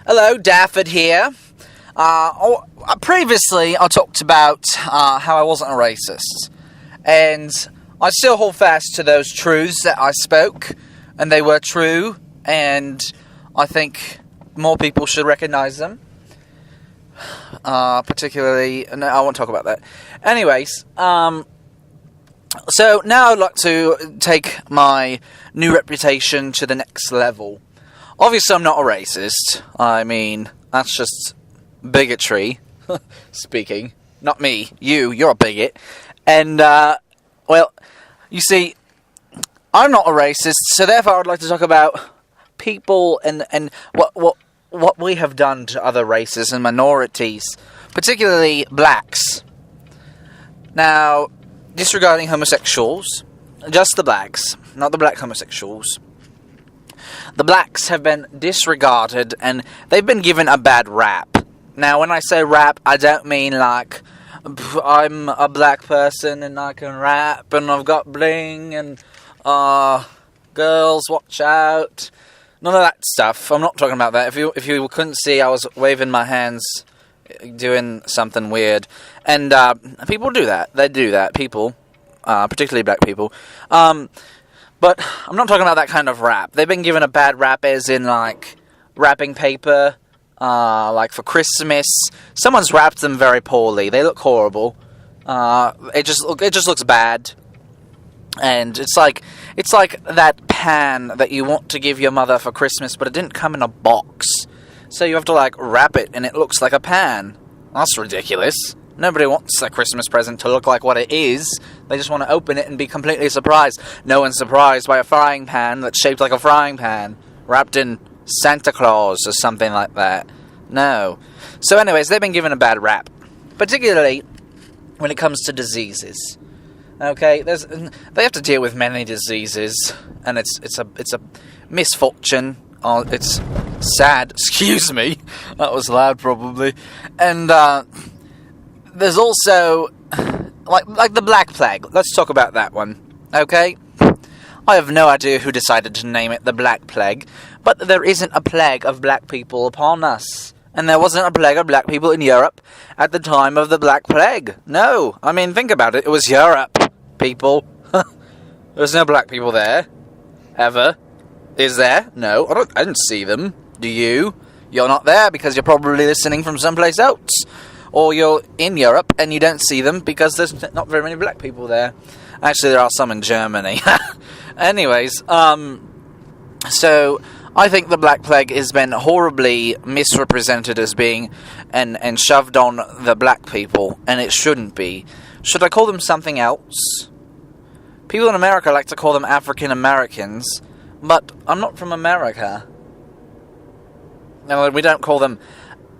Hello, Daffard here. Previously, I talked about how I wasn't a racist, and I still hold fast to those truths that I spoke, and they were true, and I think more people should recognize them. Particularly, no, I won't talk about that. Anyways, so now I'd like to take my new reputation to the next level. Obviously, I'm not a racist. I mean, that's just bigotry speaking. Not me. You're a bigot. And, well, you see, I'm not a racist, so therefore I'd like to talk about people and what we have done to other races and minorities, particularly blacks. Now, disregarding homosexuals, just the blacks, not the black homosexuals. The blacks have been disregarded, and they've been given a bad rap. Now, when I say rap, I don't mean like, I'm a black person and I can rap, and I've got bling, and, girls, watch out. None of that stuff. I'm not talking about that. If you couldn't see, I was waving my hands, doing something weird. And, people do that. They do that. People, particularly black people. But I'm not talking about that kind of rap. They've been given a bad rap as in, like, wrapping paper, like for Christmas. Someone's wrapped them very poorly. They look horrible. It just looks bad. And it's like that pan that you want to give your mother for Christmas, but it didn't come in a box. So you have to, like, wrap it, and it looks like a pan. That's ridiculous. Nobody wants a Christmas present to look like what it is. They just want to open it and be completely surprised. No one's surprised by a frying pan that's shaped like a frying pan, wrapped in Santa Claus or something like that. No. So anyways, they've been given a bad rap, particularly when it comes to diseases. Okay, they have to deal with many diseases, and it's a misfortune. Oh, it's sad. Excuse me, that was loud, probably. And there's also like the Black Plague. Let's talk about that one. Okay, I have no idea who decided to name it the Black Plague, but there isn't a plague of black people upon us. And there wasn't a plague of black people in Europe at the time of the Black Plague. No, I mean, think about it. It was Europe, people. There's no black people there. Ever. Is there? No, I didn't see them. Do you? You're not there because you're probably listening from someplace else. Or you're in Europe and you don't see them because there's not very many black people there. Actually, there are some in Germany. Anyways, so I think the Black Plague has been horribly misrepresented as being and shoved on the black people, and it shouldn't be. Should I call them something else? People in America like to call them African Americans, but I'm not from America. No, we don't call them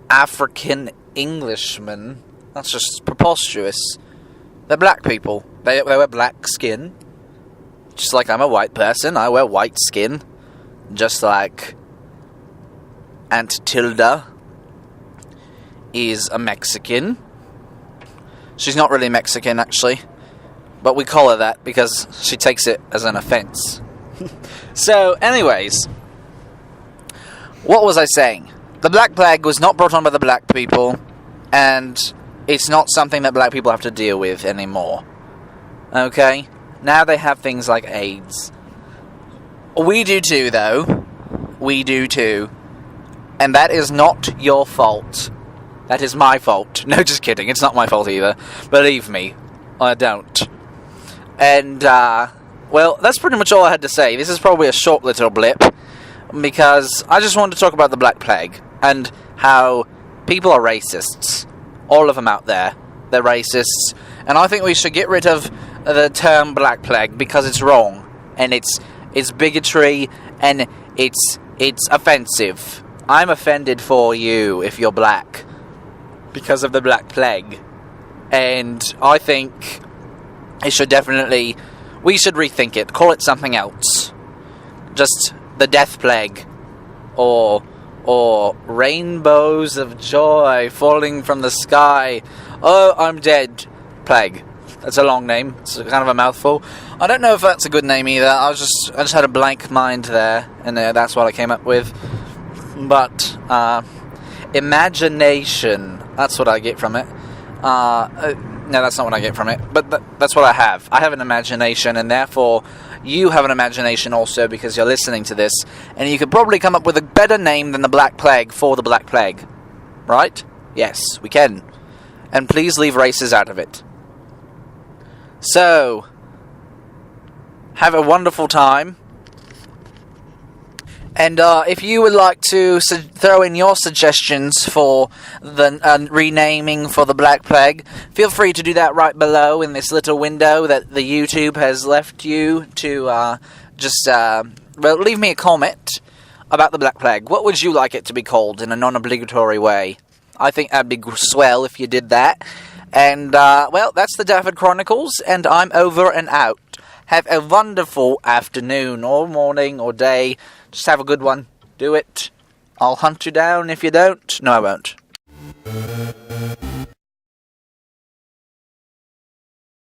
African Englishmen. That's just preposterous. They're black people. They wear black skin. Just like I'm a white person, I wear white skin. Just like Aunt Tilda is a Mexican. She's not really Mexican, actually. But we call her that because she takes it as an offense. So, anyways. What was I saying? The Black Plague was not brought on by the black people, and it's not something that black people have to deal with anymore. Okay? Now they have things like AIDS. We do too, though. We do too. And that is not your fault. That is my fault. No, just kidding. It's not my fault either. Believe me, I don't. And, well, that's pretty much all I had to say. This is probably a short little blip, because I just wanted to talk about the Black Plague, and how people are racists. All of them out there. They're racists. And I think we should get rid of the term Black Plague, because it's wrong. And it's bigotry, and it's offensive. I'm offended for you if you're black, because of the Black Plague. And I think it should definitely, we should rethink it. Call it something else. Just the Death Plague. Or rainbows of joy falling from the sky. Oh, I'm dead. Plague. It's a long name. It's kind of a mouthful. I don't know if that's a good name either. I just had a blank mind there, and that's what I came up with. But imagination. That's what I get from it. No, that's not what I get from it. But that's what I have. I have an imagination, and therefore you have an imagination also because you're listening to this, and you could probably come up with a better name than the Black Plague for the Black Plague. Right? Yes, we can. And please leave races out of it. So, have a wonderful time. And if you would like to throw in your suggestions for the renaming for the Black Plague, feel free to do that right below in this little window that the YouTube has left you to leave me a comment about the Black Plague. What would you like it to be called in a non-obligatory way? I think that'd be swell if you did that. And, well, that's the Daffard Chronicles, and I'm over and out. Have a wonderful afternoon, or morning, or day. Just have a good one. Do it. I'll hunt you down if you don't. No, I won't.